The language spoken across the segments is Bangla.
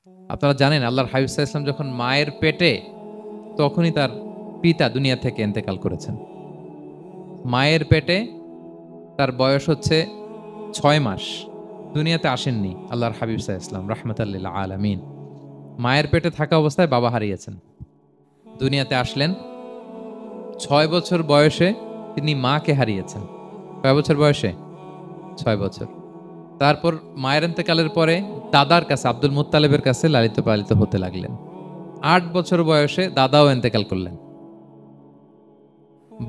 আপনারা জানেন আল্লাহর হাবিব সাল্লাল্লাহু আলাইহি ওয়াসাল্লাম যখন মায়ের পেটে, তখনই তার পিতা দুনিয়া থেকে ইন্তেকাল করেছেন। মায়ের পেটে তার বয়স হচ্ছে 6 মাস, দুনিয়াতে আসেননি আল্লাহর হাবিব সাল্লাল্লাহু আলাইহি ওয়াসাল্লাম রাহমাতাল লিল আলামিন। মায়ের পেটে থাকা অবস্থায় বাবা হারিয়েছেন, দুনিয়াতে আসলেন 6 বছর বয়সে, তিনি মাকে হারিয়েছেন। কয় বছর বয়সে? 6 বছর। তারপর মায়ের ইন্তেকালের পরে দাদার কাছে, আব্দুল মুত্তালিবের কাছে লালিত পালিত হতে লাগলেন। 8 বছর বয়সে দাদাও ইন্তেকাল করলেন।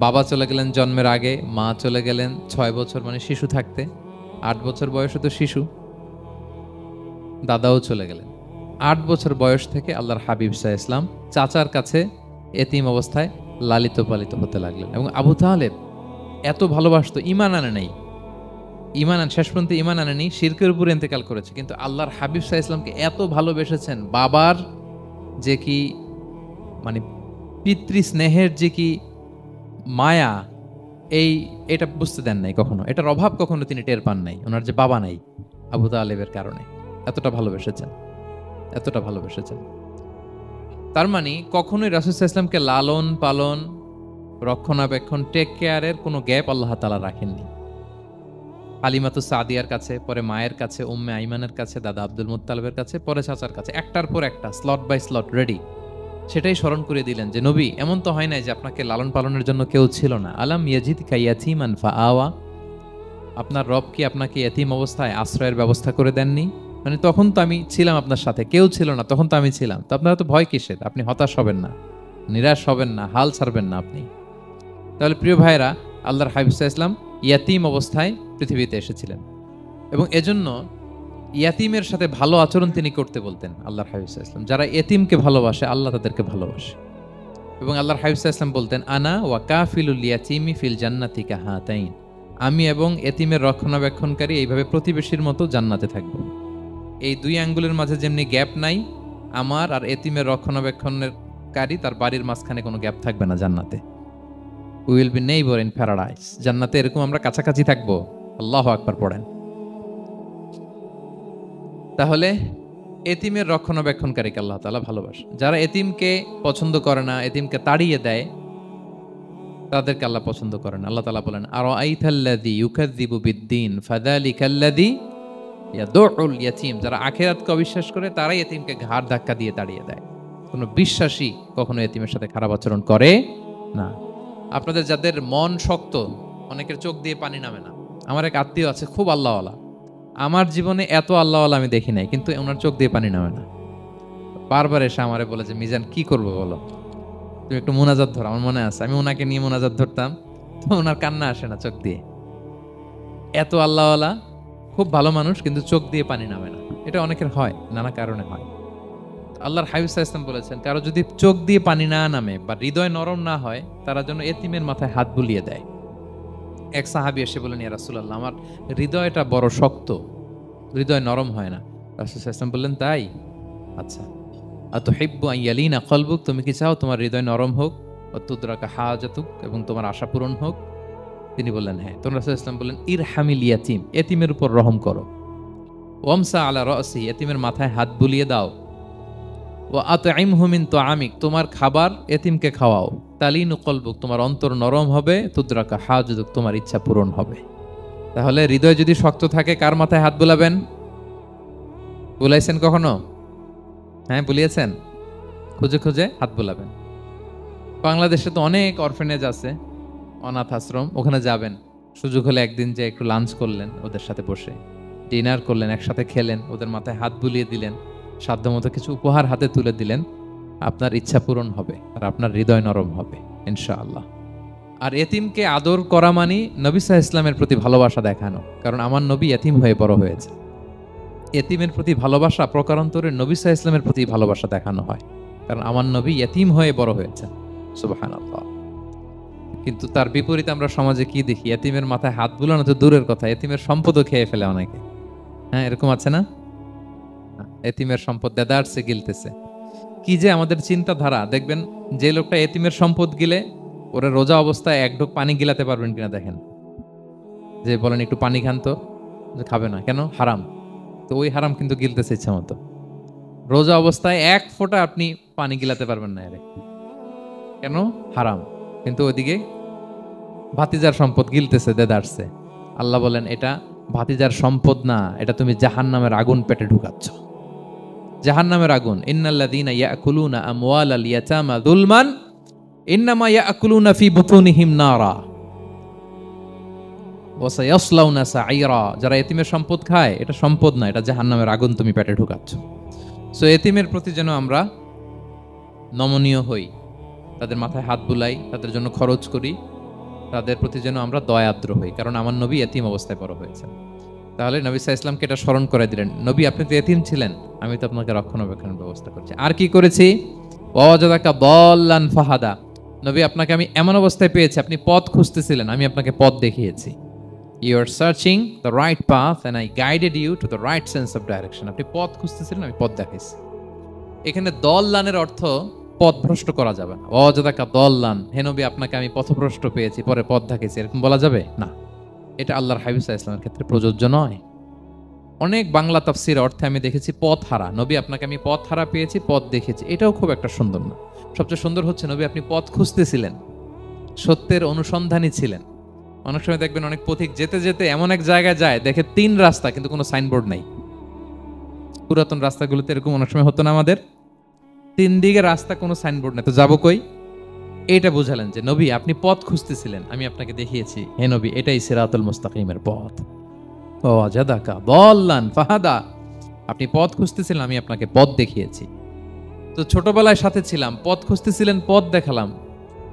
বাবা চলে গেলেন জন্মের আগে, মা চলে গেলেন 6 বছর মানে শিশু থাকতে। 8 বছর বয়সে তো শিশু, দাদাও চলে গেলেন। 8 বছর বয়স থেকে আল্লাহর হাবিব সাল্লাল্লাহু আলাইহি ওয়াসাল্লাম চাচার কাছে এতিম অবস্থায় লালিত পালিত হতে লাগলেন। এবং আবু তালেব এত ভালোবাসতো, ইমান আনে নাই, শেষ পর্যন্ত ইমান আনেনি, শিরকের উপরে ইন্তেকাল করেছে, কিন্তু আল্লাহর হাবিব সাল্লাল্লাহু আলাইহি ওয়াসাল্লামকে এত ভালোবেসেছেন। বাবার যে কি মানে পিতৃ স্নেহের যে কি মায়া, এটা বুঝতে দেন নাই কখনো, এটার অভাব কখনো তিনি টের পান নাই। ওনার যে বাবা নাই, আবু তালেবের কারণে এতটা ভালোবেসেছেন, এতটা ভালোবেসেছেন। তার মানে কখনোই রাসূল সাল্লাল্লাহু আলাইহি ওয়াসাল্লামকে লালন পালন, রক্ষণাবেক্ষণ, টেক কেয়ারের কোনো গ্যাপ আল্লাহ তাআলা রাখেননি। হালিমাতু সাদিয়ার কাছে, পরে মায়ের কাছে, উম্মে আইমানের কাছে, দাদা আব্দুল মুত্তালিবের কাছে, পরে চাচার কাছে, একটার পর একটা স্লট বাই স্লট রেডি। সেটাই স্মরণ করে দিলেন যে নবী, এমন তো হয় নাই যে আপনাকে লালন পালনের জন্য কেউ ছিল না। আলাম ইয়াজিদকা ইয়াতীমান ফাআওয়া, আপনার রব কি আপনাকে ইয়াতীম অবস্থায় আশ্রয়ের ব্যবস্থা করে দেননি? মানে তখন তো আমি ছিলাম আপনার সাথে, কেউ ছিল না, তখন তো আমি ছিলাম। তো আপনারা তো ভয় কিসের? আপনি হতাশ হবেন না, নিরাশ হবেন না, হাল ছাড়বেন না আপনি। তাহলে প্রিয় ভাইরা, আল্লাহর হাবিব সাল্লাল্লাহু আলাইহি ওয়াসাল্লাম ইয়াতীম অবস্থায় পৃথিবীতে এসেছিলেন, এবং এজন্য ইয়াতীমের সাথে ভালো আচরণ তিনি করতে বলতেন আল্লাহর হাবিব সাল্লাল্লাহু আলাইহি ওয়াসাল্লাম। যারা এতিমকে ভালোবাসে, আল্লাহ তাদেরকে ভালোবাসে। এবং আল্লাহর হাবিব সাল্লাল্লাহু আলাইহি ওয়াসাল্লাম বলতেন, আনা ওয়া কাফিলুল ইয়াতীমি ফিল জান্নাতি কাহাতাইন, আমি এবং এতিমের রক্ষণাবেক্ষণকারী এইভাবে প্রতিবেশীর মতো জান্নাতে থাকব। এই দুই আঙ্গুলের মাঝে যেমনি গ্যাপ নাই, আমার আর এতিমের রক্ষণাবেক্ষণকারী তার বাড়ির মাঝখানে কোনো গ্যাপ থাকবে না জান্নাতে। We will be neighbour in paradise, জান্নাতে এরকম আমরা কাছাকাছি থাকবো। আল্লাহু আকবার পড়েন। তাহলে এতিমের রক্ষণাবেক্ষণকারীকে আল্লাহ তাআলা ভালোবাসেন। যারা এতিমকে পছন্দ করে না, এতিমকে তাড়িয়ে দেয়, তাদেরকে আল্লাহ পছন্দ করেন। আল্লাহ তাআলা বলেন, আরাআইতাল্লাযী ইউকাযযিবু বিদ্দীন ফাযালিকাল্লাযী ইয়াদুউল ইয়াতীম, যারা আখিরাতকে অবিশ্বাস করে তারাই এতিমকে ঘাড় ধাক্কা দিয়ে তাড়িয়ে দেয়। কোনো বিশ্বাসী কখনো এতিমের সাথে খারাপ আচরণ করে না। আপনাদের যাদের মন শক্ত, অনেকের চোখ দিয়ে পানি নামে না। আমার এক আত্মীয় আছে, খুব আল্লাহওয়ালা, আমার জীবনে এত আল্লাহওয়ালা আমি দেখি নাই, কিন্তু ওনার চোখ দিয়ে পানি নামে না। বারবার এসে আমারে বলে যে, মিজান কি করবো বলো, তুমি একটু মোনাজাত ধরো। আমার মনে আছে আমি ওনাকে নিয়ে মোনাজাত ধরতাম, তো ওনার কান্না আসে না চোখ দিয়ে। এত আল্লাহওয়ালা, খুব ভালো মানুষ, কিন্তু চোখ দিয়ে পানি নামে না। এটা অনেকের হয়, নানা কারণে হয়। আল্লাহর হাবিব সাল্লাল্লাহু আলাইহি ওয়াসাল্লাম বলেছেন, কারো যদি চোখ দিয়ে পানি না নামে বা হৃদয় নরম না হয়, তারা যেন এতিমের মাথায় হাত বুলিয়ে দেয়। এক সাহাবী এসে বলেন, ইয়া রাসূলুল্লাহ, আমার হৃদয়টা বড় শক্ত, হৃদয় নরম হয় না। রাসূল সাল্লাল্লাহু আলাইহি ওয়াসাল্লাম বললেন, তাই? আচ্ছা, আতুহিব্বু আন ইয়ালিনা কলবুক, তুমি কি চাও তোমার হৃদয় নরম হোক, ওয়া তুদরাকা হাজাতুক, এবং তোমার আশা পূরণ হোক? তিনি বললেন, হ্যাঁ। তো রাসূল সাল্লাল্লাহু আলাইহি ওয়াসাল্লাম বললেন, ইরহামিল ইয়াতীম, এতিমের উপর রহম করো। ওয়ামসা আলা রাসি, এতিমের মাথায় হাত বুলিয়ে দাও। ওয়া আতইমহু মিন তুআমিক, তোমার খাবার এতিমকে খাওয়াও। তালিনু কলবুক, তোমার অন্তর নরম হবে। তুদরাকা হাজাতুক, তোমার ইচ্ছা পূরণ হবে। তাহলে হৃদয় যদি শক্ত থাকে, কার মাথায় হাত বুলাবেন? বুলাইছেন কখনো? হ্যাঁ, বুলিয়েছেন? খুঁজে খুঁজে হাত বুলাবেন। বাংলাদেশে তো অনেক অরফেনেজ আছে, অনাথ আশ্রম, ওখানে যাবেন। সুযোগ হলে একদিন যে একটু লাঞ্চ করলেন ওদের সাথে বসে, ডিনার করলেন, একসাথে খেলেন, ওদের মাথায় হাত বুলিয়ে দিলেন, সাধ্যমতো কিছু উপহার হাতে তুলে দিলেন, আপনার ইচ্ছা পূরণ হবে আর আপনার হৃদয় নরম হবে ইনশাআল্লাহ। আর এতিমকে আদর করা মানে নবী সাল্লাল্লাহু আলাইহি ইসলামের প্রতি ভালোবাসা দেখানো। কারণ আমার নবী এতিম হয়ে বড় হয়েছে। এতিমের প্রতি ভালোবাসা প্রকারান্তরে নবী সাল্লাল্লাহু আলাইহি ইসলামের প্রতি ভালোবাসা দেখানো হয়, কারণ আমার নবী এতিম হয়ে বড় হয়েছে। সুবহানাল্লাহ। কিন্তু তার বিপরীতে আমরা সমাজে কি দেখি? এতিমের মাথায় হাত বুলানো তো দূরের কথা, এতিমের সম্পদও খেয়ে ফেলে অনেকে। হ্যাঁ, এরকম আছে না? এতিমের সম্পদ দেদারসে গিলতেছে। কি যে আমাদের চিন্তাধারা! দেখবেন যে লোকটা এতিমের সম্পদ গিলে, ওরা রোজা অবস্থায় এক ঢোক পানি গিলাতে পারবেন কিনা দেখেন। যে বলেন একটু পানি খান তো, যে খাবে না কেন, হারাম। তো ওই হারাম কিন্তু গিলতেছে ইচ্ছা মতো। রোজা অবস্থায় এক ফোঁটা আপনি পানি গিলাতে পারবেন না এরে, কেন? হারাম। কিন্তু ওইদিকে ভাতিজার সম্পদ গিলতেছে, দেদারছে। আল্লাহ বলেন এটা ভাতিজার সম্পদ না, এটা তুমি জাহান্নামের আগুন পেটে ঢুকাচ্ছ, জাহান্নামের আগুন। ইন্নাল্লাযীনা ইয়াকুলুনা আমওয়ালাল ইয়াতামা যুলমান ইন্নামা ইয়াকুলুনা ফি বুতুনিহিম নারা ওয়া সায়াসলাউনা সাঈরা। যারা এতিমের সম্পদ খায়, এটা সম্পদ না, এটা জাহান্নামের আগুন তুমি পেটে ঢুকাচ্ছ। সো এতিমের প্রতি যেন আমরা নমনীয় হই, তাদের মাথায় হাত বুলাই, তাদের জন্য খরচ করি, তাদের প্রতি যেন আমরা দয়াদ্র হই, কারণ আমার নবী এতিম অবস্থায় বড় হয়েছেন। তাহলে নবী সাল্লাল্লাহু আলাইহি ওয়াসাল্লামকে এটা স্মরণ করে দিলেন, নবী আপনি তো এতিম ছিলেন, আমি তো আপনাকে রক্ষণাবেক্ষণের ব্যবস্থা করছি। আর কি করেছি? ওয়াজাদাকা দাল্লান ফাহাদা, নবী আপনাকে আমি এমন অবস্থায় পেয়েছি, আপনি পথ খুঁজতেছিলেন, আমি আপনাকে পথ দেখিয়েছি। You are searching the right path and I guided you to the right sense of direction. আপনি পথ খুঁজতেছিলেন, আমি পথ দেখাইছি। এখানে দল্লানের অর্থ পথভ্রষ্ট করা যাবে না। ওয়াজাদাকা দাল্লান, হে নবী আপনাকে আমি পথভ্রষ্ট পেয়েছি, পরে পথ দেখাইছি, এরকম বলা যাবে না। এটা আল্লাহর হাবিব সাল্লাল্লাহু আলাইহি ওয়াসাল্লামের ক্ষেত্রে প্রযোজ্য নয়। অনেক বাংলা তাফসীর অর্থে আমি দেখেছি পথ হারা, নবী আপনাকে আমি পথ হারা পেয়েছি, পথ দেখেছি, এটাও খুব একটা সুন্দর না। সবচেয়ে সুন্দর হচ্ছে নবী আপনি পথ খুঁজতেছিলেন, সত্যের অনুসন্ধানী ছিলেন। অনেক সময় দেখবেন অনেক পথিক যেতে যেতে এমন এক জায়গায় যায়, দেখে 3 রাস্তা কিন্তু কোনো সাইনবোর্ড নাই। পুরাতন রাস্তাগুলোতে এরকম অনেক সময় হতো না আমাদের, 3 দিকে রাস্তা, কোনো সাইনবোর্ড নেই, তো যাবো কই? এইটা বুঝালেন যে নবী আপনি পথ খুঁজতেছিলেন, আমি আপনাকে দেখিয়েছি, হে নবী এটাই সিরাতুল মুস্তাকিমের পথ। ওয়াজাদাকা দাল্লান ফাহাদা, আপনি পথ খুঁজতেছিলেন, আমি আপনাকে পথ দেখিয়েছি। তো ছোটবেলায় সাথে ছিলাম, পথ খুঁজতেছিলেন, পথ দেখালাম,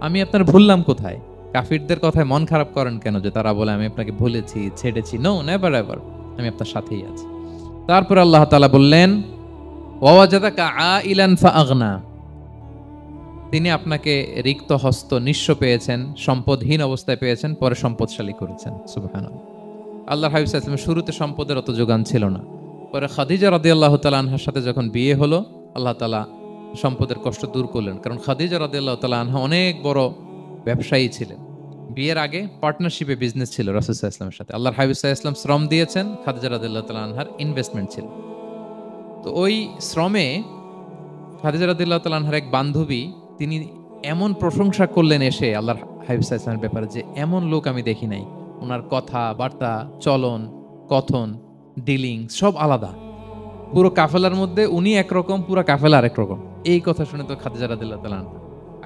আমি আপনার ভুললাম কোথায়? কাফিরদের কথায় মন খারাপ করেন কেন যে তারা বলে আমি আপনাকে ভুলেছি, ছেড়েছি? নো, নেভার এভার, আমি আপনার সাথেই আছি। তারপর আল্লাহ তাআলা বললেন ওয়াজাদাকা আইলান ফাআগনা, তিনি আপনাকে রিক্ত হস্ত, নিঃস্ব পেয়েছেন, সম্পদহীন অবস্থায় পেয়েছেন, পরে সম্পদশালী করেছেন। সুবহানাল্লাহ। আল্লাহর হাবিব সাল্লাল্লাহু আলাইহি ওয়াসাল্লাম শুরুতে সম্পদের অত যোগান ছিল না, পরে খাদিজা রাদিয়াল্লাহু তাআলা আনহার সাথে যখন বিয়ে হলো, আল্লাহ তাআলা সম্পদের কষ্ট দূর করলেন। কারণ খাদিজা রাদিয়াল্লাহু তাআলা আনহা অনেক বড় ব্যবসায়ী ছিলেন। বিয়ের আগে পার্টনারশিপে বিজনেস ছিল রাসূল সাল্লাল্লাহু আলাইহি ওয়াসাল্লামের সাথে। আল্লাহর হাবিব সাল্লাল্লাহু আলাইহি ওয়াসাল্লাম শ্রম দিয়েছেন, খাদিজা রাদিয়াল্লাহু তাআলা আনহার ইনভেস্টমেন্ট ছিল। তো ওই শ্রমে খাদিজা রাদিয়াল্লাহু তাআলা আনহার এক বান্ধবী, তিনি এমন প্রশংসা করলেন এসে আল্লাহর হাবিব সাল্লাল্লাহু আলাইহি ওয়াসাল্লামের ব্যাপারে যে এমন লোক আমি দেখি নাই, ওনার কথা বার্তা, চলন, কথন, ডিলিং সব আলাদা। পুরো কাফেলার মধ্যে উনি একরকম, পুরো কাফেলা আরেক রকম। এই কথা শুনে তো খাদিজা রাদিয়াল্লাহু তাআলা আনহা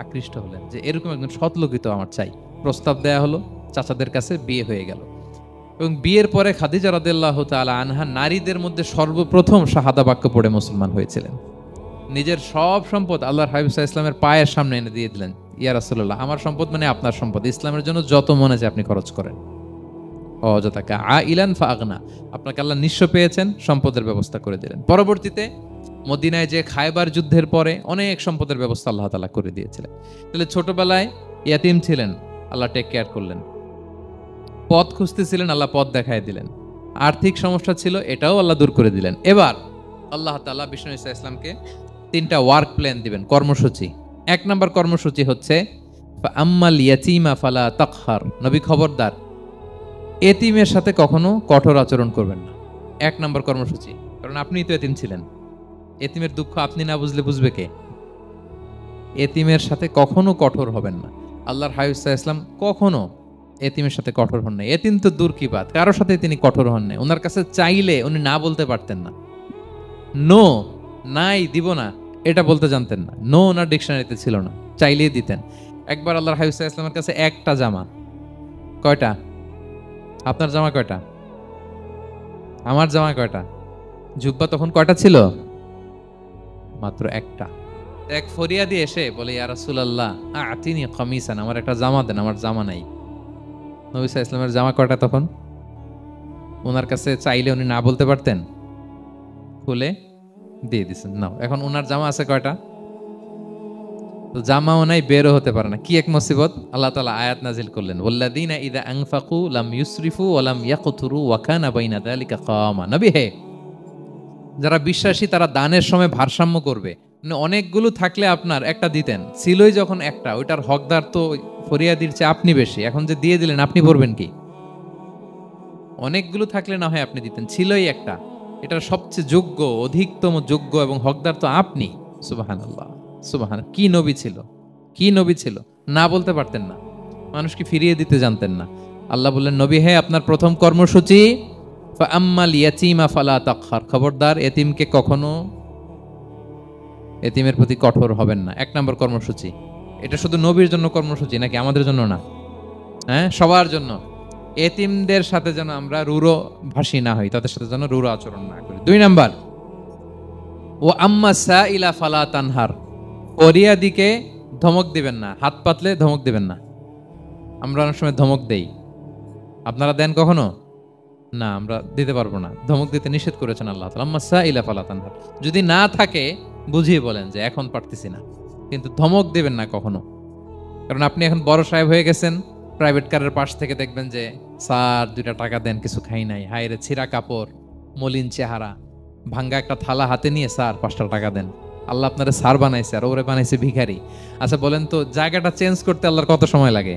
আকৃষ্ট হলেন যে এরকম একজন সৎ লোকই তো আমার চাই। প্রস্তাব দেয়া হলো, চাচাদের কাছে বিয়ে হয়ে গেল। এবং বিয়ের পরে খাদিজা রাদিয়াল্লাহু তাআলা আনহা নারীদের মধ্যে সর্বপ্রথম শাহাদা বাক্য পড়ে মুসলমান হয়েছিলেন। নিজের সব সম্পদ আল্লাহর হাবিব সাল্লাল্লাহু আলাইহি ওয়াসাল্লামের পায়ের সামনে এনে দিয়ে দিলেন, ইয়া রাসূলুল্লাহ আমার সম্পদ মানে আপনার সম্পদ, ইসলামের জন্য যত মনে চায় আপনি খরচ করেন। ওয়াজাদাকা আইলান ফাআগনা, আপনাকে আল্লাহ নিঃস্ব পেয়েছেন, সম্পদের ব্যবস্থা করে দিলেন। পরবর্তীতে মদিনায় যে খায়বার যুদ্ধের পরে অনেক সম্পদের ব্যবস্থা আল্লাহ তাআলা করে দিয়েছিলেন। তাহলে ছোটবেলায় ইয়াতিম ছিলেন, আল্লাহ টেক কেয়ার করলেন। পথ খুঁজতেছিলেন, আল্লাহ পথ দেখায় দিলেন। আর্থিক সমস্যা ছিল, এটাও আল্লাহ দূর করে দিলেন। এবার আল্লাহ তাআলা বিষ্ণু ঈসা ইসলামকে 3টা ওয়ার্ক প্ল্যান দিবেন, কর্মসূচি। 1 নম্বর কর্মসূচি হচ্ছে আম্মাল ইয়াতীমা ফালা তাকহার, নবী খবরদার এতিমের সাথে কখনো কঠোর আচরণ করবেন না। 1 নম্বর কর্মসূচি, কারণ আপনিই তো এতিম ছিলেন। এতিমের দুঃখ আপনি না বুঝলে বুঝবে কে? এতিমের সাথে কখনো কঠোর হবেন না। আল্লাহর হাবিব সাল্লাল্লাহু আলাইহি ওয়াসাল্লাম কখনো এতিমের সাথে কঠোর হন নাই। এতিম তো দূর কি বাত, কারোর সাথে তিনি কঠোর হন নাই। ওনার কাছে চাইলে উনি না বলতে পারতেন না, নো, নাই, দিব না, এটা বলতে জানতেন না। নো ওনার ডিকশনারিতে ছিল না, চাইলেই দিতেন। একবার আল্লাহর হাবিব সাল্লাল্লাহু আলাইহি ওয়াসাল্লামের কাছে একটা জামা, কয়টা? আপনার জামা কয়টা? আমার জামা কয়টা? জুব্বা তখন কয়টা ছিল? মাত্র একটা। এক ফরিয়াদি এসে বলে, ইয়া রাসূলুল্লাহ আতিনি কামিসান, আমার একটা জামা দেন, আমার জামা নাই। নবী সাল্লাল্লাহু আলাইহি ওয়াসাল্লামের জামা কয়টা তখন? ওনার কাছে চাইলে উনি না বলতে পারতেন, খুলে দিয়ে দিছেন, নাও। এখন ওনার জামা আছে কয়টা? তো জামাও নাই, বেরও হতে পারে না। কি এক মুসিবত! আল্লাহ তাআলা আয়াত নাজিল করলেন, ওয়াল্লাযীনা ইযা আনফাকু লাম ইউসরিফু ওয়া লাম ইয়াকতুরু ওয়া কানা বাইনা যালিকা কাওয়ামা। নবী হে, যারা বিশ্বাসী তারা দানের সময় ভারসাম্য করবে। মানে অনেকগুলো থাকলে আপনার একটা দিতেন, ছিলই যখন একটা, ওইটার হকদার তো ফরিয়াদির চেয়ে আপনি বেশি। এখন যে দিয়ে দিলেন, আপনি পড়বেন কি? অনেকগুলো থাকলে না হয় আপনি দিতেন, ছিলই একটা, এটার সবচেয়ে যোগ্য, অধিকতম যোগ্য এবং হকদার তো আপনি। সুবহানাল্লাহ, সুবহান। কি নবী ছিল, কি নবী ছিল, না বলতে পারতেন না, মানুষকে ফিরিয়ে দিতে জানতেন না। আল্লাহ বললেন, নবী হে, আপনার প্রথম কর্মসূচি ফাআম্মাল ইয়াতীমা ফালা তাকহার, খবরদার এতিমকে কখনো, এতিমের প্রতি কঠোর হবেন না। এক নম্বর কর্মসূচি। এটা শুধু নবীর জন্য কর্মসূচি নাকি আমাদের জন্য না? হ্যাঁ, সবার জন্য। এতিমদের সাথে যেন আমরা রূঢ় ভাষী না হই, তাদের সাথে যেন রূঢ় আচরণ না করি। 2 নাম্বার, ও আম্মা সাইলা ফালা তানহার, ফরিয়াদিকে ধমক দিবেন না, হাত পাতলে ধমক দিবেন না। আমরা অনেক সময় ধমক দেই, আপনারা দেন কখনো? না, আমরা দিতে পারবো না, ধমক দিতে নিষেধ করেছেন আল্লাহ তাআলা। আম্মা সাইলা ফালা তানহার, যদি না থাকে বুঝিয়ে বলেন যে এখন পারতেছি না, কিন্তু ধমক দিবেন না কখনো। কারণ আপনি এখন বড় সাহেব হয়ে গেছেন, প্রাইভেট কারের পাশ থেকে দেখবেন যে স্যার 2টা টাকা দেন, কিছু খাই নাই, হায় রে ছিঁড়া কাপড়, মলিন চেহারা, ভাঙ্গা একটা থালা হাতে নিয়ে স্যার 5টা টাকা দেন। আল্লাহ আপনারে স্যার বানাইছে আর ওরে বানাইছে ভিখারি। আচ্ছা বলেন তো, জায়গাটা চেঞ্জ করতে আল্লাহর কত সময় লাগে?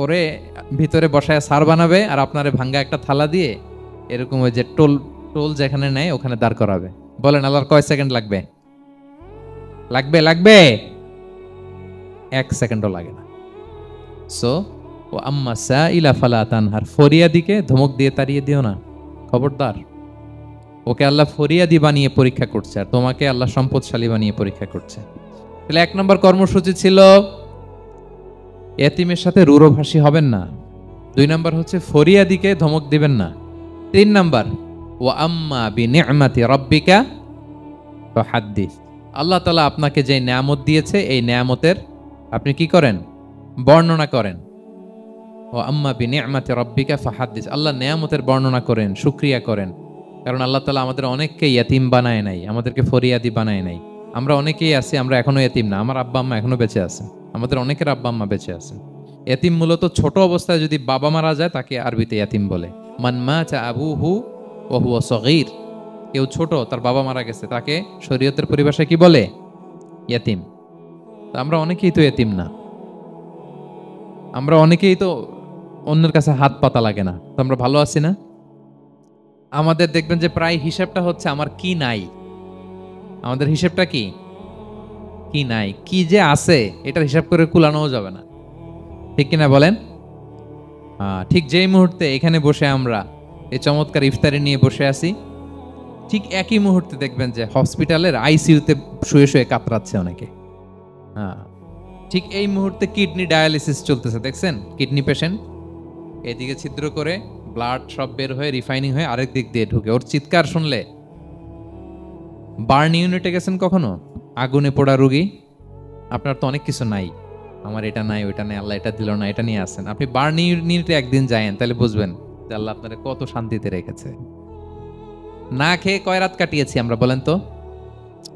ওরে ভিতরে বসায় স্যার বানাবে আর আপনারে ভাঙ্গা একটা থালা দিয়ে এরকম ওই যে টোল টোল যেখানে নেয় ওখানে দাঁড় করাবে। বলেন আল্লাহর কয় সেকেন্ড লাগবে? লাগবে? লাগবে? 1 সেকেন্ডও লাগে না। সো ও আম্মা সাইলা ফালা তানহার, ফরিয়াদিকে ধমক দিয়ে তাড়িয়ে দিও না, খবরদার। ওকে আল্লাহ ফরিয়াদি বানিয়ে পরীক্ষা করছে, আর তোমাকে আল্লাহ সম্পদশালী বানিয়ে পরীক্ষা করছে। তাহলে 1 নম্বর কর্মসূচি ছিল এতিমের সাথে রূঢ়ভাষী হবেন না। 2 নম্বর হচ্ছে ফরিয়াদিকে ধমক দিবেন না। 3 নম্বর, ওয়া আম্মা বিনি'মাতি রাব্বিকা ফাহাদ্দিস, আল্লাহ তাআলা আপনাকে যে নেয়ামত দিয়েছে এই নেয়ামতের আপনি কি করেন? বর্ণনা করেন। ও আম্মা বিনি'মাতি রাব্বিকা ফাহাদ্দিস, আল্লাহ নেয়ামতের বর্ণনা করেন, শুকরিয়া করেন। কারণ আল্লাহ তাআলা আমাদের অনেককে ইতিম বানায় নাই, আমাদেরকে ফরিয়াদি বানায় নাই। আমরা অনেকেই আছি, আমরা এখনো ইতিম না, আমার আব্বা আম্মা এখনো বেঁচে আছেন, আমাদের অনেকের আব্বা আম্মা বেঁচে আছেন। ইতিম মূলত ছোট অবস্থায় যদি বাবা মারা যায় তাকে আরবিতে ইতিম বলে। মান মাতা আবুহু ওয়া হুয়া সগীর, কেউ ছোট, তার বাবা মারা গেছে, তাকে শরীয়তের পরিভাষায় কি বলে? ইতিম। আমরা অনেকেই তো ইতিম না, আমরা অনেকেই তো অন্যের কাছে হাত পাতা লাগে না, তো আমরা ভালো আছি না? আমাদের দেখবেন যে প্রায় হিসাবটা হচ্ছে আমার কি নাই, আমাদের হিসাবটা কি? কি নাই, কি যে আছে এটার হিসাব করে কুলানোও যাবে না, ঠিক কিনা বলেন? ঠিক যেই মুহূর্তে এখানে বসে আমরা এই চমৎকার ইফতারি নিয়ে বসে আছি, ঠিক একই মুহূর্তে দেখবেন যে হসপিটালের আইসিইউতে শুয়ে শুয়ে কাতরাচ্ছে অনেকে। ঠিক এই মুহূর্তে কিডনি ডায়ালিসিস চলতেছে, দেখছেন? কিডনি পেশেন্ট, এদিকে ছিদ্র করে ব্লাড সব বের হয়ে রিফাইনিং হয়ে আরেক দিক দিয়ে ঢুকে, ওর চিৎকার শুনলে। বার্ন ইউনিটে গেছেন কখনো? আগুনে পোড়া রোগী, আপনার তো অনেক কিছু নাই, আমার এটা নাই, ওইটা নাই, আল্লাহ এটা দিল না, এটা নিয়ে আসেন। আপনি বার্ন ইউনিটে একদিন যায়েন, তাহলে বুঝবেন যে আল্লাহ আপনার কত শান্তিতে রেখেছে। না খেয়ে কয় রাত কাটিয়েছি আমরা, বলেন তো?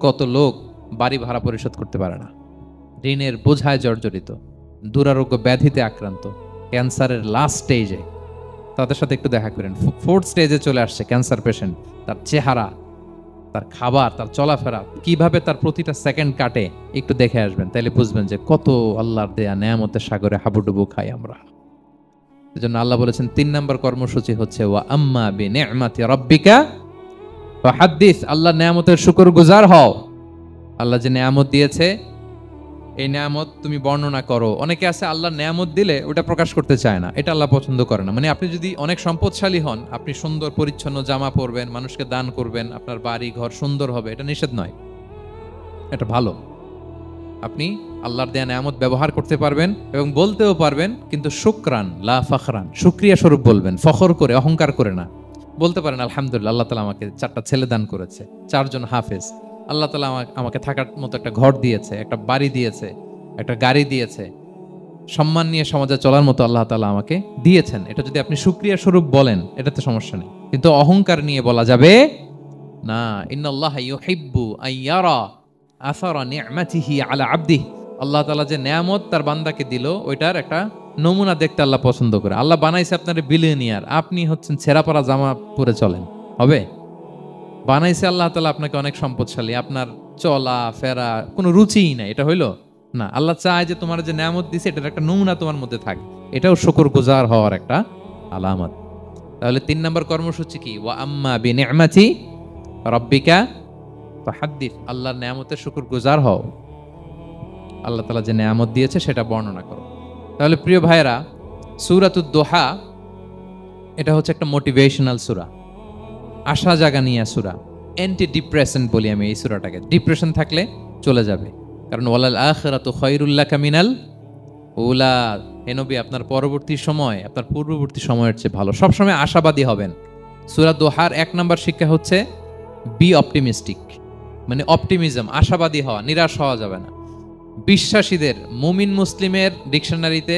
কত লোক বাড়ি ভাড়া পরিশোধ করতে পারে না, ঋণের বোঝায় জর্জরিত, দুরারোগ্য ব্যাধিতে আক্রান্ত, ক্যান্সারের লাস্ট স্টেজে। তাদের সাথে একটু দেখা করেন, 4th স্টেজে চলে আসছে ক্যান্সার পেশেন্ট। তার চেহারা, তার খাবার, তার চলাফেরা, কিভাবে তার প্রতিটা সেকেন্ড কাটে, একটু দেখে আসবেন, তাইলে বুঝবেন যে কত আল্লাহর দেয়া নেয়ামতের সাগরে হাবুডুবু খাই আমরা। এজন্য আল্লাহ বলেছেন 3 নম্বর কর্মসূচি হচ্ছে ওয়া আম্মা বিনি'মাতি রাব্বিকা ফাহাদ্দিস, আল্লাহ নেয়ামতের শুকরগুজার হও। আল্লাহ যে নেয়ামত দিয়েছে এই নেয়ামত তুমি বর্ণনা করো। অনেকে আছে আল্লাহ নেয়ামত দিলে ওটা প্রকাশ করতে চায় না, এটা আল্লাহ পছন্দ করে না। মানে আপনি যদি অনেক সম্পদশালী হন, আপনি সুন্দর পরিচ্ছন্ন জামা পরবেন, মানুষকে দান করবেন, আপনার বাড়ি ঘর সুন্দর হবে, এটা নিষেধ নয়, এটা ভালো। আপনি আল্লাহর দেয়া নেয়ামত ব্যবহার করতে পারবেন এবং বলতেও পারবেন, কিন্তু শুকরান লা ফখরান, শুকরিয়া স্বরূপ বলবেন, ফখর করে, অহংকার করে না। বলতে পারেন আলহামদুলিল্লাহ, আল্লাহ তাআলা আমাকে 4টা ছেলে দান করেছে, 4 জন হাফেজ, আল্লাহ তাআলা আমাকে থাকার মতো একটা ঘর দিয়েছে, একটা বাড়ি দিয়েছে, একটা গাড়ি দিয়েছে, সম্মান নিয়ে সমাজে চলার মতো আল্লাহ তাআলা আমাকে দিয়েছেন। এটা যদি আপনি শুকরিয়া স্বরূপ বলেন, এটাতে সমস্যা নেই, কিন্তু অহংকার নিয়ে বলা যাবে না। ইন্নাল্লাহা ইউহিব্বু আইয়ারা আসারা নি'মাতিহি আলা আবদিহি, আল্লাহ তাআলা যে নেয়ামত তার বান্দাকে দিল ওইটার একটা নমুনা দেখতে আল্লাহ পছন্দ করে। আল্লাহ বানাইছে আপনার বিলিয়নিয়ার, আপনি হচ্ছেন ছেঁড়া পরা জামা পরে চলেন, হবে? বানাইছে আল্লাহ তাআলা আপনাকে অনেক সম্পদশালী, আপনার চলা ফেরা কোনো রুচিই নাই, এটা হইলো না। আল্লাহ চায় যে তোমার যে নেয়ামত দিছে এটার একটা নমুনা তোমার মধ্যে থাকে, এটাও শুকরগুজার হওয়ার একটা আলামত। তাহলে 3 নম্বর কর্মসূচি কি? ওয়া আম্মা বিনি'মাতি রাব্বিকা ফাহাদ্দিস, আল্লাহর নেয়ামতের শুকরগুজার হও, আল্লাহ তাআলা যে নেয়ামত দিয়েছে সেটা বর্ণনা করো। তাহলে প্রিয় ভাইরা, সূরাতুদ দোহা এটা হচ্ছে একটা মোটিভেশনাল সূরা, আশা জাগানিয়া সূরা, অ্যান্টি ডিপ্রেশন বলি আমি এই সূরাটাকে। ডিপ্রেশন থাকলে চলে যাবে, কারণ ওয়ালাল আখিরাতু খায়রুল লাকা মিনাল উলা। হে নবী, আপনার পরবর্তী সময় আপনার পূর্ববর্তী সময়ের চেয়ে ভালো। সবসময় আশাবাদী হবেন। সূরা দোহার 1 নম্বর শিক্ষা হচ্ছে বি অপটিমিস্টিক, মানে অপটিমিজম, আশাবাদী হওয়া, নিরাশ হওয়া যাবে না। বিশ্বাসীদের, মুমিন মুসলিমের ডিকশনারিতে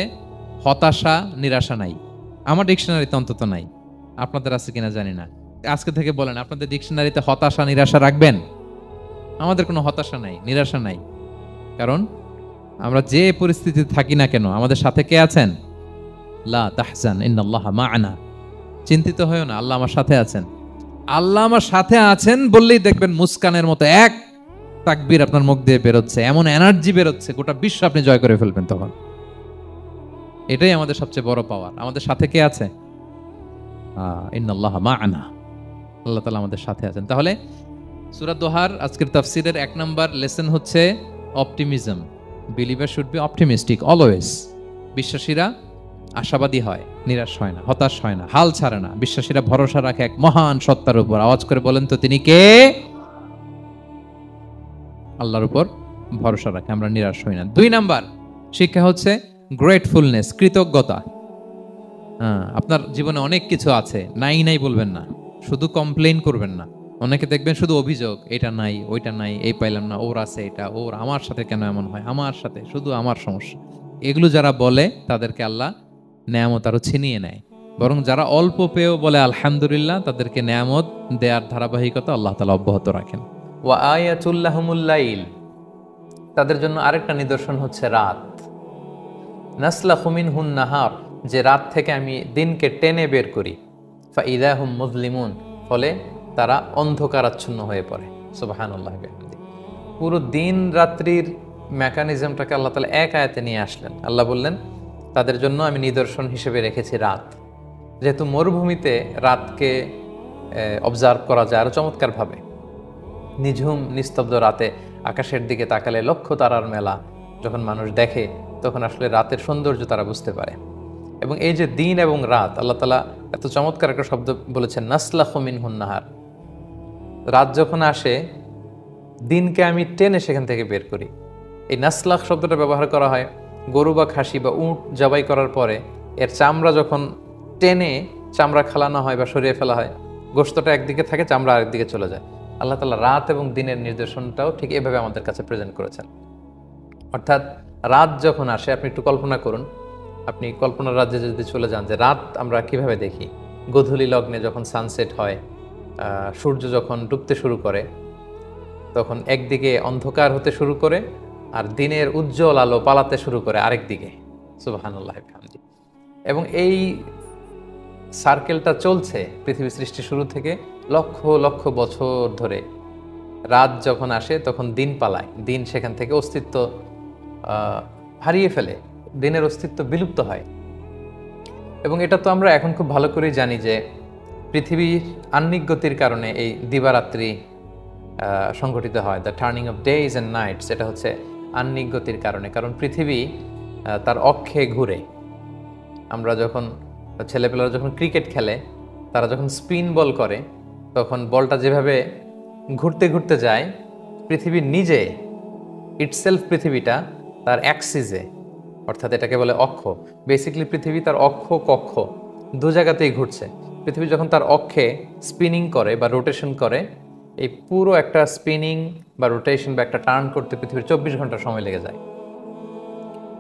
হতাশা নিরাশা নাই। আমার ডিকশনারিতে অন্তত নাই, আপনাদের আছে কিনা জানি না। আজকে থেকে বলেন, আপনাদের ডিকশনারিতে হতাশা নিরাশা রাখবেন? আমাদের কোনো হতাশা নাই, নিরাশা নাই, কারণ আমরা যে পরিস্থিতিতে থাকি না কেন আমাদের সাথে কে আছেন? লা তাহজান ইন্নাল্লাহা মা'ানা, চিন্তিত হয়ো না, আল্লাহ আমার সাথে আছেন। আল্লাহ আমার সাথে আছেন বললেই দেখবেন মুস্কানের মতো এক তাকবীর আপনার মুখ দিয়ে বেরোচ্ছে, এমন এনার্জি বেরোচ্ছে, গোটা বিশ্ব আপনি জয় করে ফেলবেন তখন। এটাই আমাদের সবচেয়ে বড় পাওয়ার। আমাদের সাথে কে আছে? ইন্নাল্লাহা মা'ানা, আল্লাহ তাআলা আমাদের সাথে আছেন। তাহলে সূরা দোহার আজকের তাফসীরের 1 নম্বর লেসন হচ্ছে optimism. Believer should be optimistic always. বিশ্বাসীরা আশাবাদী হয়, নিরাশ হয় না, হতাশ হয় না, হাল ছাড়ে না। বিশ্বাসীরা ভরসা রাখে এক মহান সত্তার উপর। আওয়াজ করে বলেন তো, তিনি কে? আল্লাহর উপর ভরসা রাখে, আমরা নিরাশ হই না। 2 নাম্বার শিক্ষা হচ্ছে গ্রেটফুলনেস, কৃতজ্ঞতা। আপনার জীবনে অনেক কিছু আছে, নাই নাই বলবেন না, শুধু কমপ্লেইন করবেন না। অনেকে দেখবেন শুধু অভিযোগ, এটা নাই, ওইটা নাই, এই পাইলাম না, ওর আছে এটা, ওর, আমার সাথে কেন এমন হয়, আমার সাথে শুধু আমার সমস্যা। এগুলো যারা বলে তাদেরকে আল্লাহ নেয়ামত আরো ছিনিয়ে নেয়। বরং যারা অল্প পেয়েও বলে আলহামদুলিল্লাহ, তাদেরকে নেয়ামত দেয়ার ধারাবাহিকতা আল্লাহ তাআলা অব্যাহত রাখেন। ওয়া আয়াতুল লাহুমুল লাইল, তাদের জন্য আরেকটা নিদর্শন হচ্ছে রাত। নাসলাখু মিনহুন নাহার, যে রাত থেকে আমি দিনকে টেনে বের করি। ফাইদা হুম মুজলিমুন, ফলে তারা অন্ধকারাচ্ছন্ন হয়ে পড়ে। সুবহানাল্লাহ বিহামদি। পুরো দিন রাত্রির মেকানিজমটাকে আল্লাহ তাআলা এক আয়াতে নিয়ে আসলেন। আল্লাহ বললেন, তাদের জন্য আমি নিদর্শন হিসেবে রেখেছি রাত। যেহেতু মরুভূমিতে রাতকে অবজার্ভ করা যায় আরো চমৎকারভাবে। নিঝুম নিস্তব্ধ রাতে আকাশের দিকে তাকালে লক্ষ তারার মেলা যখন মানুষ দেখে, তখন আসলে রাতের সৌন্দর্য তারা বুঝতে পারে। এবং এই যে দিন এবং রাত, আল্লাহ তাআলা এত চমৎকার একটা শব্দ বলেছেন, নাসলাখু মিনহুন নাহার। রাত যখন আসে, দিনকে আমি টেনে সেখান থেকে বের করি। এই নাসলাখ শব্দটা ব্যবহার করা হয় গরু বা খাসি বা উট জবাই করার পরে এর চামড়া যখন টেনে চামড়া খালানো হয় বা সরিয়ে ফেলা হয়, গোশতটা একদিকে থাকে, চামড়া আরেকদিকে চলে যায়। আল্লাহ তাআলা রাত এবং দিনের নির্দেশনটাও ঠিক এভাবে আমাদের কাছে প্রেজেন্ট করেছেন। অর্থাৎ রাত যখন আসে, আপনি একটু কল্পনা করুন, আপনি কল্পনার রাজ্যে যদি চলে যান যে রাত আমরা কিভাবে দেখি। গোধূলি লগ্নে যখন সানসেট হয়, সূর্য যখন ডুবতে শুরু করে, তখন একদিকে অন্ধকার হতে শুরু করে আর দিনের উজ্জ্বল আলো পালাতে শুরু করে আরেক দিকে। সুবহানাল্লাহ বিহামদি। এবং এই সার্কেলটা চলছে পৃথিবী সৃষ্টি শুরু থেকে লক্ষ লক্ষ বছর ধরে। রাত যখন আসে তখন দিন পালায়, দিন সেখান থেকে অস্তিত্ব হারিয়ে ফেলে, দিনের অস্তিত্ব বিলুপ্ত হয়। এবং এটা তো আমরা এখন খুব ভালো করেই জানি যে পৃথিবীর আহ্নিক গতির কারণে এই দিবারাত্রি সংঘটিত হয়। The turning of days and nights, এটা হচ্ছে আহ্নিক গতির কারণে। কারণ পৃথিবী তার অক্ষে ঘুরে। আমরা যখন ছেলেপেলেরা যখন ক্রিকেট খেলে, তারা যখন স্পিন বল করে, তখন বলটা যেভাবে ঘুরতে ঘুরতে যায়, পৃথিবী নিজে ইটসেলফ, পৃথিবীটা তার অ্যাক্সিসে, অর্থাৎ এটাকে বলে অক্ষ। বেসিক্যালি পৃথিবী তার অক্ষ কক্ষ দু জায়গাতেই ঘুরছে। পৃথিবী যখন তার অক্ষে স্পিনিং করে বা রোটেশন করে, এই পুরো একটা স্পিনিং বা রোটেশন বা একটা টার্ন করতে পৃথিবীর 24 ঘন্টা সময় লেগে যায়।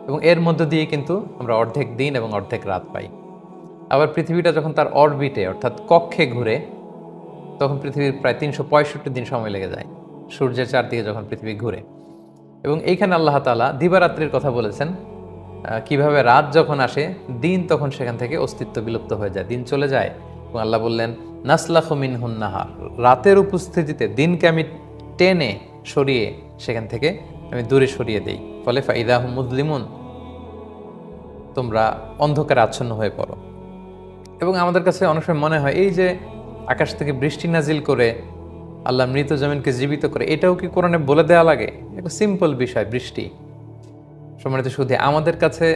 এবং এর মধ্য দিয়ে কিন্তু আমরা অর্ধেক দিন এবং অর্ধেক রাত পাই। আবার পৃথিবীটা যখন তার অরবিটে অর্থাৎ কক্ষে ঘুরে, তখন পৃথিবীর প্রায় 365 দিন সময় লেগে যায় সূর্যের চারদিকে যখন পৃথিবী ঘুরে। এবং এইখানে আল্লাহ তাআলা দিবারাত্রির কথা বলেছেন, কিভাবে রাত যখন আসে দিন তখন সেখান থেকে অস্তিত্ব বিলুপ্ত হয়ে যায়, দিন চলে যায়। এবং আল্লাহ বললেন, নাসলাখু মিনহুন নাহার, রাতের উপস্থিতিতে দিনকে আমি টেনে সরিয়ে সেখান থেকে আমি দূরে সরিয়ে দেই। ফলে ফাইদা হুম মুজলিমুন, তোমরা অন্ধকারে আচ্ছন্ন হয়ে পড়ো। এবং আমাদের কাছে অনেক সময় মনে হয় এই যে আকাশ থেকে বৃষ্টি নাজিল করে আল্লাহ মৃত জমিনকে জীবিত করে, এটাও কি কোরআনে বলে দেওয়া লাগে? একটা সিম্পল বিষয় বৃষ্টি। সম্মানিত শুধু আমাদের কাছে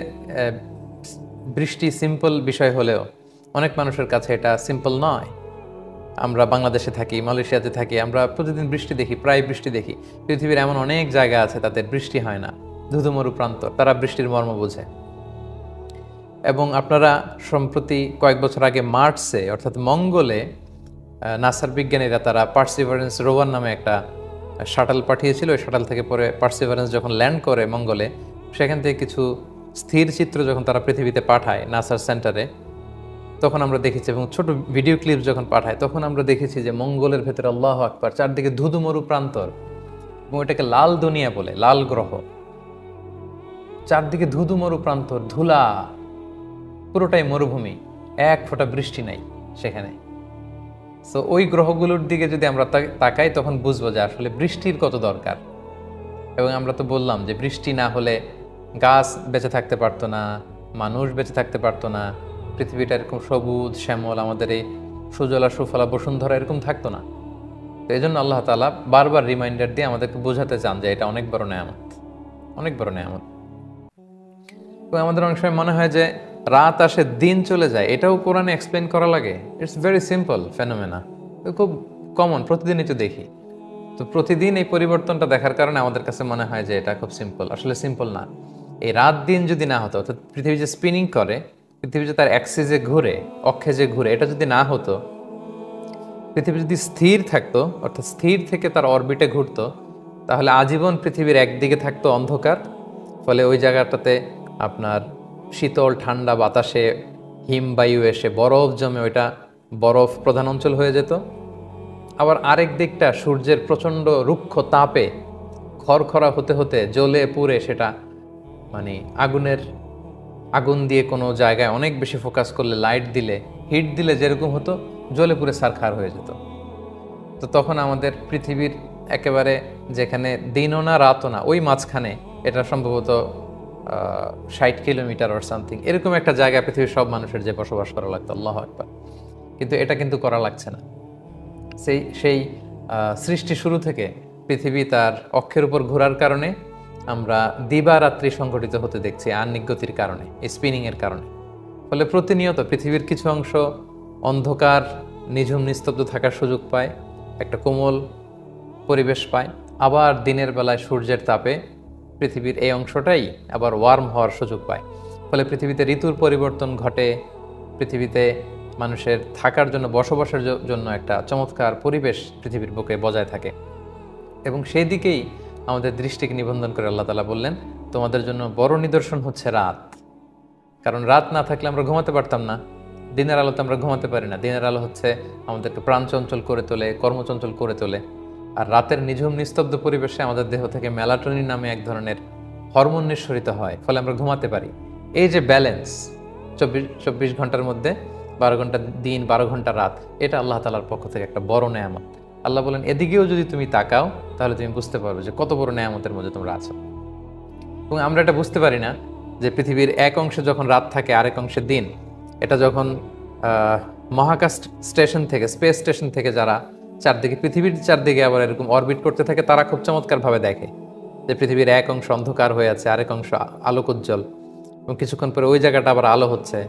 বৃষ্টি সিম্পল বিষয় হলেও অনেক মানুষের কাছে এটা সিম্পল নয়। আমরা বাংলাদেশে থাকি, মালয়েশিয়াতে থাকি, আমরা প্রতিদিন বৃষ্টি দেখি, প্রায় বৃষ্টি দেখি। পৃথিবীর এমন অনেক জায়গা আছে তাদের বৃষ্টি হয় না, ধুধুমরু প্রান্তর, তারা বৃষ্টির মর্ম বোঝে। এবং আপনারা সম্প্রতি কয়েক বছর আগে মার্সে অর্থাৎ মঙ্গলে নাসার বিজ্ঞানীরা তারা পার্সিভারেন্স রোভার নামে একটা শাটল পাঠিয়েছিল। ওই শাটল থেকে পরে পার্সিভারেন্স যখন ল্যান্ড করে মঙ্গলে, সেখান থেকে কিছু স্থির চিত্র যখন তারা পৃথিবীতে পাঠায় নাসার সেন্টারে, তখন আমরা দেখেছি, এবং ছোট ভিডিও ক্লিপ যখন পাঠায় তখন আমরা দেখেছি যে মঙ্গলের ভেতরে আল্লাহু আকবার চারদিকে ধুধুমরু প্রান্তর, এবং এটাকে লাল দুনিয়া বলে, লাল গ্রহ। চারদিকে ধুধুমরু প্রান্তর, ধুলা, পুরোটাই মরুভূমি, এক ফোঁটা বৃষ্টি নাই সেখানে। সো ওই গ্রহগুলোর দিকে যদি আমরা তাকাই তখন বুঝবো যে আসলে বৃষ্টির কত দরকার। এবং আমরা তো বললাম যে বৃষ্টি না হলে গাছ বেঁচে থাকতে পারতো না, মানুষ বেঁচে থাকতে পারতো না, পৃথিবীটা এরকম সবুজ শ্যামল, আমাদের এই সুজলা সুফলা বসুন্ধরা এরকম থাকতো না। তো এই জন্য আল্লাহ তাআলা বারবার রিমাইন্ডার দিয়ে আমাদেরকে বোঝাতে চান যে এটা অনেক বড় নেয়ামত, অনেক বড় নেয়ামত। এবং আমাদের অনেক সময় মনে হয় যে রাত আসে দিন চলে যায়, এটাও কোরআনে এক্সপ্লেন করা লাগে। ইটস ভেরি সিম্পল ফেনোমেনা, খুব কমন, প্রতিদিনই তো দেখি। তো প্রতিদিন এই পরিবর্তনটা দেখার কারণে আমাদের কাছে মনে হয় যে এটা খুব সিম্পল। আসলে সিম্পল না। এই রাত দিন যদি না হতো, অর্থাৎ পৃথিবী যে স্পিনিং করে, পৃথিবী যে তার অ্যাক্সিসে ঘুরে, অক্ষে যে ঘুরে, এটা যদি না হতো, পৃথিবী যদি স্থির থাকতো, অর্থাৎ স্থির থেকে তার অরবিটে ঘুরতো, তাহলে আজীবন পৃথিবীর একদিকে থাকতো অন্ধকার, ফলে ওই জায়গাটাতে আপনার শীতল ঠান্ডা বাতাসে হিমবায়ু এসে বরফ জমে ওইটা বরফ প্রধান অঞ্চল হয়ে যেত। আবার আরেক দিকটা সূর্যের প্রচণ্ড রুক্ষ তাপে খড়খড়া হতে হতে জ্বলে পুড়ে সেটা মানে আগুন দিয়ে কোনো জায়গায় অনেক বেশি ফোকাস করলে, লাইট দিলে, হিট দিলে যেরকম হতো, জ্বলে পুড়ে ছারখার হয়ে যেত। তো তখন আমাদের পৃথিবীর একেবারে যেখানে দিনও না রাতও না, ওই মাঝখানে, এটা সম্ভবত 60 কিলোমিটার অর সামথিং এরকম একটা জায়গায় পৃথিবীর সব মানুষের যে বসবাস করা লাগতো, আল্লাহু আকবার। কিন্তু এটা কিন্তু করা লাগছে না। সেই সৃষ্টি শুরু থেকে পৃথিবী তার অক্ষের উপর ঘোরার কারণে আমরা দিবারাত্রি সংঘটিত হতে দেখছি, আহ্নিক গতির কারণে, স্পিনিংয়ের কারণে। ফলে প্রতিনিয়ত পৃথিবীর কিছু অংশ অন্ধকার, নিঝুম নিস্তব্ধ থাকার সুযোগ পায়, একটা কোমল পরিবেশ পায়। আবার দিনের বেলায় সূর্যের তাপে পৃথিবীর এই অংশটাই আবার ওয়ার্ম হওয়ার সুযোগ পায়। ফলে পৃথিবীতে ঋতুর পরিবর্তন ঘটে, পৃথিবীতে মানুষের থাকার জন্য, বসবাসের জন্য একটা চমৎকার পরিবেশ পৃথিবীর বুকে বজায় থাকে। এবং সেই দিকেই আমাদের দৃষ্টিকে নিবন্ধন করে আল্লাহ তাআলা বললেন, তোমাদের জন্য বড় নিদর্শন হচ্ছে রাত। কারণ রাত না থাকলে আমরা ঘুমাতে পারতাম না, দিনের আলোতে আমরা ঘুমাতে পারি না। দিনের আলো হচ্ছে আমাদেরকে প্রাণচঞ্চল করে তোলে, কর্মচঞ্চল করে তোলে। আর রাতের নিঝুম নিস্তব্ধ পরিবেশে আমাদের দেহ থেকে মেলাটোনিন নামে এক ধরনের হরমোন নিঃসরিত হয়, ফলে আমরা ঘুমাতে পারি। এই যে ব্যালেন্স, 24 ঘন্টার মধ্যে 12 ঘন্টা দিন, 12 ঘন্টা রাত, এটা আল্লাহ তাআলার পক্ষ থেকে একটা বড় নেয়ামত। আল্লাহ বলেন, এদিকেও যদি তুমি তাকাও তাহলে তুমি বুঝতে পারবে যে কত বড় নেয়ামতের মধ্যে তোমরা আছো। এবং আমরা এটা বুঝতে পারি না যে পৃথিবীর এক অংশে যখন রাত থাকে, আরেক অংশে দিন। এটা যখন মহাকাশ স্টেশন থেকে, স্পেস স্টেশন থেকে যারা চারদিকে, পৃথিবীর চারদিকে আবার এরকম অরবিট করতে থাকে, তারা খুব চমৎকারভাবে দেখে যে পৃথিবীর এক অংশ অন্ধকার হয়ে আছে, আরেক অংশ আলোকোজ্জ্বল, এবং কিছুক্ষণ পরে ওই জায়গাটা আবার আলো হচ্ছে।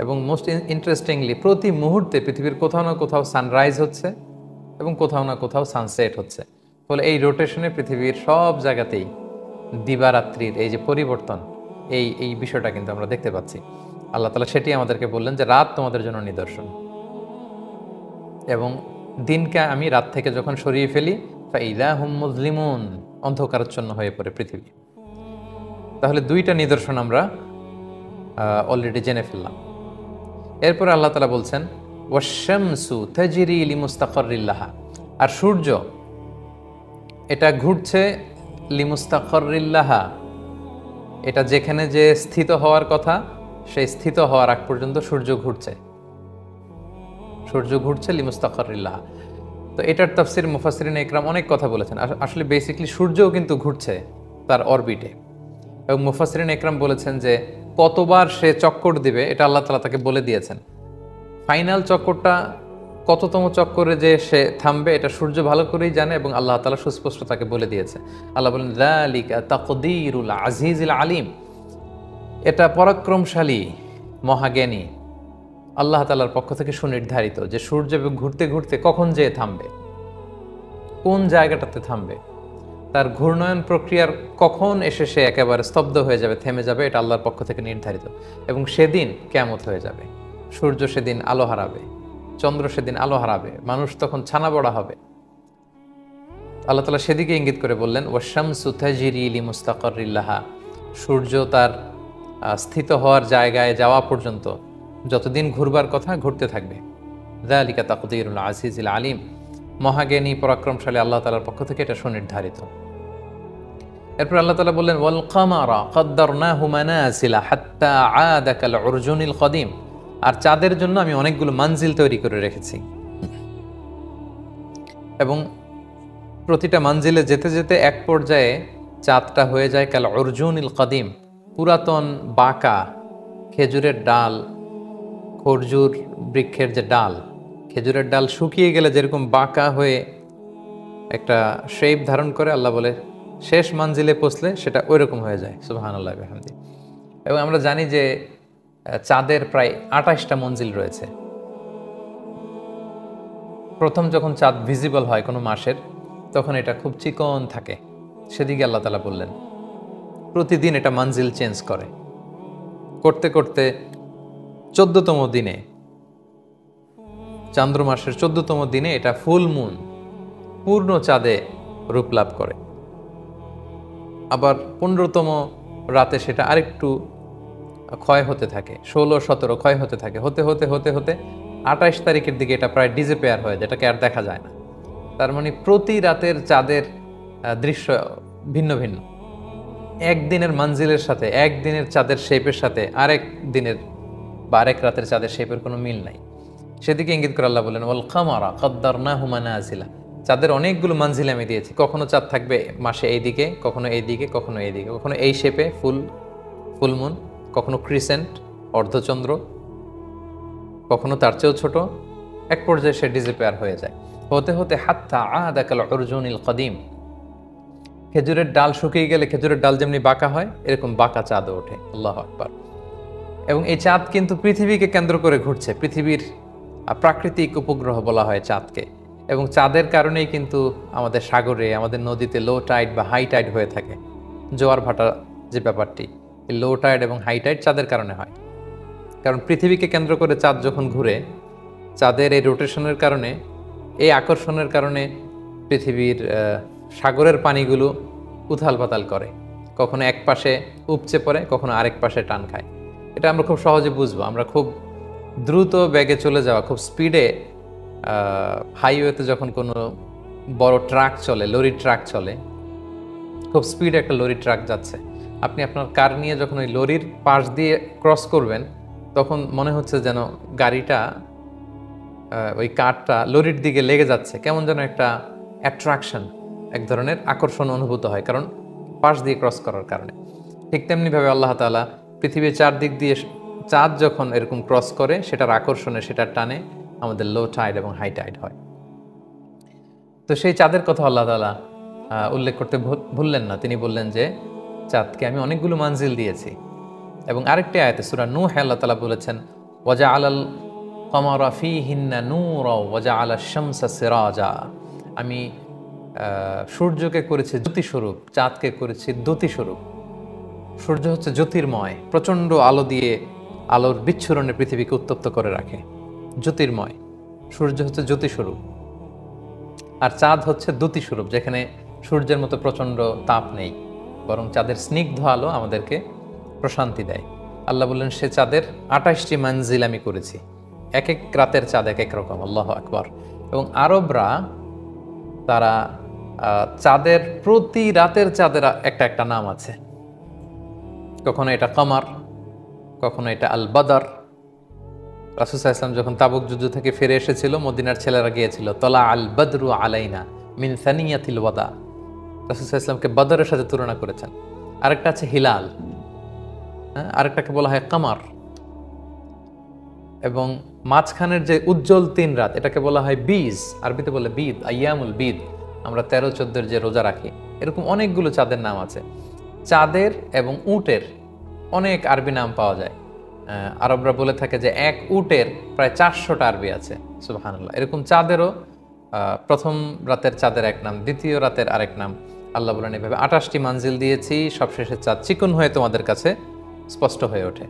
এবং মোস্ট ইন্টারেস্টিংলি প্রতি মুহূর্তে পৃথিবীর কোথাও না কোথাও সানরাইজ হচ্ছে এবং কোথাও না কোথাও সানসেট হচ্ছে। ফলে এই রোটেশনে পৃথিবীর সব জায়গাতেই দিবারাত্রির এই যে পরিবর্তন, এই বিষয়টা কিন্তু আমরা দেখতে পাচ্ছি। আল্লাহ তাআলা সেটি আমাদেরকে বললেন যে রাত তোমাদের জন্য নিদর্শন, এবং দিনকে আমি রাত থেকে যখন সরিয়ে ফেলি, ফাইদা হুম মুজলিমুন, অন্ধকারাচ্ছন্ন হয়ে পড়ে পৃথিবী। তাহলে দুইটা নিদর্শন আমরা অলরেডি জেনে ফেললাম। এরপরে আল্লাহ তাআলা বলছেন, ওয়াশ-শামসু তাজরি লিমুস্তাকাররিল লাহা, আর সূর্য এটা ঘুরছে লিমুস্তাকাররিল লাহা, এটা যেখানে যে স্থিত হওয়ার কথা সেই স্থিত হওয়ার আগ পর্যন্ত সূর্য ঘুরছে। সূর্য ঘুরছে লিমুস্তাকাররিল লাহা। তো এটার তাফসীর মুফাসসিরিন ইকরাম অনেক কথা বলেছেন। আসলে বেসিক্যালি সূর্যও কিন্তু ঘুরছে তার অরবিটে, এবং মুফাসসিরিন ইকরাম বলেছেন যে কতবার সে চক্কর দিবে এটা আল্লাহ তাআলা তাকে বলে দিয়েছেন। ফাইনাল চক্করটা কততম চক্করে যে সে থামবে এটা সূর্য ভালো করেই জানে, এবং আল্লাহ তাআলা সুস্পষ্ট তাকে বলে দিয়েছে। আল্লাহ বলেন যালিকা তাকদীরুল আজিজিল আলিম, এটা পরাক্রমশালী মহাজ্ঞানী আল্লাহ তাআলার পক্ষ থেকে সুনির্ধারিত যে সূর্য ঘুরতে ঘুরতে কখন যেয়ে থামবে, কোন জায়গাটাতে থামবে, তার ঘূর্ণয়ন প্রক্রিয়ার কখন এসে সে একেবারে স্তব্ধ হয়ে যাবে, থেমে যাবে, এটা আল্লাহর পক্ষ থেকে নির্ধারিত। এবং সেদিন কিয়ামত হয়ে যাবে, সূর্য সেদিন আলো হারাবে, চন্দ্র সেদিন আলো হারাবে, মানুষ তখন ছানা বড়া হবে। আল্লাহ তাআলা সেদিকে ইঙ্গিত করে বললেন ওয়াশ-শামসু তাজরি লিমুস্তাকাররিল লাহা, সূর্য তার স্থিত হওয়ার জায়গায় যাওয়া পর্যন্ত যতদিন ঘুরবার কথা ঘুরতে থাকবে। যালিকা তাকদীরুল আজিজিল আলিম, মহাজ্ঞানী পরাক্রমশালী আল্লাহ তাআলার পক্ষ থেকে এটা সুনির্ধারিত। এরপর আল্লাহ তাআলা বললেন ওয়াল কামারা কদ্দারনাহু মানাজিলা হাত্তা আদা কাল উরজুনিল কদিম, আর চাঁদের জন্য আমি অনেকগুলো মানজিল তৈরি করে রেখেছি, এবং প্রতিটা মানজিলে যেতে যেতে এক পর্যায়ে চাঁদটা হয়ে যায় কাল উরজুনিল কদিম, পুরাতন বাঁকা খেজুরের ডাল, খরজুর বৃক্ষের যে ডাল, খেজুরের ডাল শুকিয়ে গেলে যেরকম বাঁকা হয়ে একটা শেপ ধারণ করে, আল্লাহ বলে শেষ মানজিলে পৌঁছলে সেটা ওই রকম হয়ে যায়। সুবহানাল্লাহ বিহামদি। এবং আমরা জানি যে চাঁদের প্রায় 28টা মঞ্জিল রয়েছে। প্রথম যখন চাঁদ ভিজিবল হয় কোনো মাসের, তখন এটা খুব চিকন থাকে, সেদিকে আল্লাহ তাআলা বললেন প্রতিদিন এটা মঞ্জিল চেঞ্জ করে, করতে করতে 14তম দিনে, চান্দ্র মাসের 14তম দিনে এটা ফুল মুন, পূর্ণ চাঁদে রূপ লাভ করে। আবার 15তম রাতে সেটা আরেকটু ক্ষয় হতে থাকে, 16, 17 ক্ষয় হতে থাকে, হতে হতে হতে হতে 28 তারিখের দিকে এটা প্রায় ডিসঅ্যাপিয়ার হয়, যেটাকে আর দেখা যায় না। তার মানে প্রতি রাতের চাঁদের দৃশ্য ভিন্ন ভিন্ন, একদিনের মঞ্জিলের সাথে, একদিনের চাঁদের শেপের সাথে আরেক দিনের বা আরেক রাতের চাঁদের শেপের কোনো মিল নাই। সেদিকে ইঙ্গিত করে আল্লাহ বলেন ওয়াল কামারা কদ্দারনাহু মানাজিলা, চাঁদের অনেকগুলো মঞ্জিল আমি দিয়েছি। কখনো চাঁদ থাকবে মাসে এইদিকে, কখনো এইদিকে, কখনো এইদিকে, কখনো এই শেপে ফুলমুন, কখনো ক্রিসেন্ট অর্ধচন্দ্র, কখনো তার চেয়েও ছোট, এক পর্যায়ে সে ডিসঅ্যাপিয়ার হয়ে যায়, হতে হতে হাত্তা আদা কাল উরজুনিল কদিম, খেজুরের ডাল শুকিয়ে গেলে খেজুরের ডাল যেমনি বাঁকা হয়, এরকম বাঁকা চাঁদও ওঠে। আল্লাহু আকবার। এবং এই চাঁদ কিন্তু পৃথিবীকে কেন্দ্র করে ঘুরছে, পৃথিবীর প্রাকৃতিক উপগ্রহ বলা হয় চাঁদকে। এবং চাঁদের কারণেই কিন্তু আমাদের সাগরে, আমাদের নদীতে লো টাইড বা হাই টাইড হয়ে থাকে, জোয়ার ভাটা যে ব্যাপারটি, এই লো টাইড এবং হাই টাইড চাঁদের কারণে হয়। কারণ পৃথিবীকে কেন্দ্র করে চাঁদ যখন ঘুরে, চাঁদের এই রোটেশনের কারণে, এই আকর্ষণের কারণে পৃথিবীর সাগরের পানিগুলো উথাল পাতাল করে, কখনো এক পাশে উপচে পড়ে, কখনো আরেক পাশে টান খায়। এটা আমরা খুব সহজে বুঝবো। আমরা খুব দ্রুত বেগে চলে যাওয়া, খুব স্পিডে হাইওয়েতে যখন কোনো বড় ট্রাক চলে, লরি ট্রাক চলে, খুব স্পিডে একটা লরি ট্রাক যাচ্ছে, আপনি আপনার কার নিয়ে যখন ওই লরির পাশ দিয়ে ক্রস করবেন, তখন মনে হচ্ছে যেন গাড়িটা, ওই কারটা লরির দিকে লেগে যাচ্ছে, কেমন যেন একটা অ্যাট্রাকশন, এক ধরনের আকর্ষণ অনুভূত হয়, কারণ পাশ দিয়ে ক্রস করার কারণে। ঠিক তেমনিভাবে আল্লাহ তাআলা পৃথিবীর চারদিক দিয়ে চাঁদ যখন এরকম ক্রস করে, সেটার আকর্ষণে, সেটার টানে আমাদের লো টাইড এবং হাই টাইড হয়। তো সেই চাঁদের কথা আল্লাহ তাআলা উল্লেখ করতে ভুললেন না। তিনি বললেন যে চাঁদকে আমি অনেকগুলো মানজিল দিয়েছি। এবং আরেকটি আয়াতে সূরা নূহ আল্লাহ তাআলা বলেছেন ওয়াজআলাল কামারা ফীহিন্না নূরা ওয়াজআলাশ শামসা সিরাজা, আমি সূর্যকে করেছি জ্যোতিস্বরূপ, চাঁদকে করেছি দ্যুতিস্বরূপ। সূর্য হচ্ছে জ্যোতির্ময়, প্রচণ্ড আলো দিয়ে আলোর বিচ্ছুরণে পৃথিবীকে উত্তপ্ত করে রাখে, জ্যোতির্ময়। সূর্য হচ্ছে জ্যোতিস্বরূপ, আর চাঁদ হচ্ছে দ্যুতিস্বরূপ, যেখানে সূর্যের মতো প্রচণ্ড তাপ নেই, বরং চাঁদের স্নিগ্ধ আলো আমাদেরকে প্রশান্তি দেয়। আল্লাহ বললেন সে চাঁদের 28টি মঞ্জিল আমি করেছি, এক এক রাতের চাঁদ এক এক রকম। আল্লাহু আকবার। এবং আরবরা তারা চাঁদের প্রতি রাতের চাঁদের একটা একটা নাম আছে, কখনো এটা কমার, কখনো এটা আল বদর। রাসূল সাল্লাল্লাহু আলাইহি ওয়াসাল্লাম যখন তাবুক যুদ্ধ থেকে ফিরে এসেছিল, মদিনার ছেলেরা গিয়েছিল, তলা আল বদরু আলাইনা মিন সানিয়াতিল ওয়াদা, রাসূল সাল্লাল্লাহু আলাইহি ওয়াসাল্লামকে বদরের সাথে তুলনা করেছেন। আরেকটা আছে হিলাল, আরেকটাকে বলা হয় কামার। এবং মাঝখানের যে উজ্জ্বল 3 রাত এটাকে বলা হয় বীজ, আরবিতে বলে বিদ, আইয়ামুল বিদ। আমরা 13-14 যে রোজা রাখি, এরকম অনেকগুলো চাঁদের নাম আছে। চাঁদের এবং উটের অনেক আরবি নাম পাওয়া যায়। আরবরা বলে থাকে যে এক উটের প্রায় 400টা আরবি আছে। সুবহানাল্লাহ। এরকম চাঁদেরও প্রথম রাতের চাঁদের এক নাম, দ্বিতীয় রাতের আরেক নাম। আল্লাহ বলেন এভাবে 28টি মানজিল দিয়েছি, সবশেষে চাঁদ চিকন হয়ে তোমাদের কাছে স্পষ্ট হয়ে ওঠে।